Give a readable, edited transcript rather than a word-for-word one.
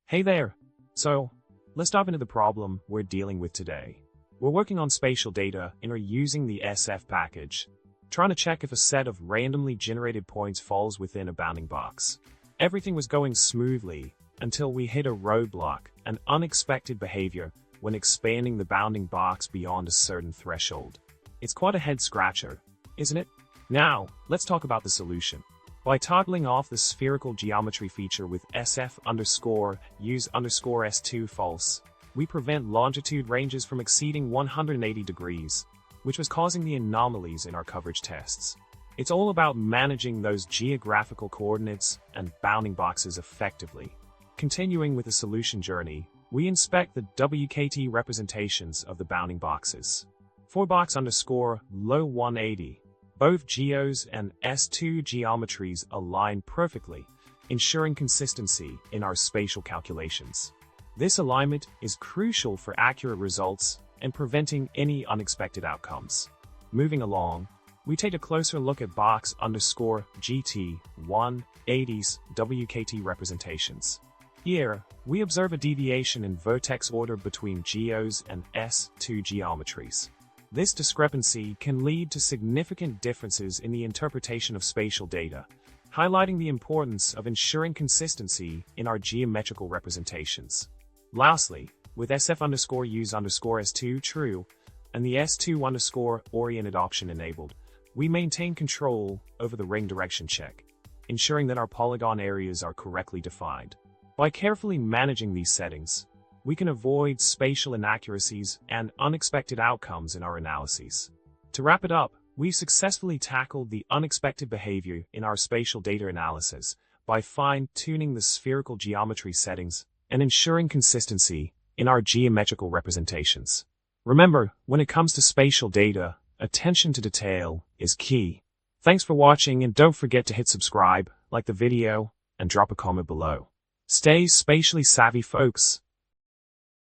Hey there! So, let's dive into the problem we're dealing with today. We're working on spatial data and are using the SF package, trying to check if a set of randomly generated points falls within a bounding box. Everything was going smoothly until we hit a roadblock, an unexpected behavior when expanding the bounding box beyond a certain threshold. It's quite a head-scratcher, isn't it? Now, let's talk about the solution. By toggling off the spherical geometry feature with use_s2 false, we prevent longitude ranges from exceeding 180 degrees, which was causing the anomalies in our coverage tests. It's all about managing those geographical coordinates and bounding boxes effectively. Continuing with the solution journey, we inspect the WKT representations of the bounding boxes. For box_low 180, both GEOS and S2 geometries align perfectly, ensuring consistency in our spatial calculations. This alignment is crucial for accurate results and preventing any unexpected outcomes. Moving along, we take a closer look at box_GT 180's WKT representations. Here, we observe a deviation in vertex order between GEOS and S2 geometries. This discrepancy can lead to significant differences in the interpretation of spatial data, highlighting the importance of ensuring consistency in our geometrical representations. Lastly, with SF_use_S2 true and the S2_oriented option enabled, we maintain control over the ring direction check, ensuring that our polygon areas are correctly defined. By carefully managing these settings, we can avoid spatial inaccuracies and unexpected outcomes in our analyses. To wrap it up, we've successfully tackled the unexpected behavior in our spatial data analysis by fine-tuning the spherical geometry settings and ensuring consistency in our geometrical representations. Remember, when it comes to spatial data, attention to detail is key. Thanks for watching, and don't forget to hit subscribe, like the video, and drop a comment below. Stay spatially savvy, folks.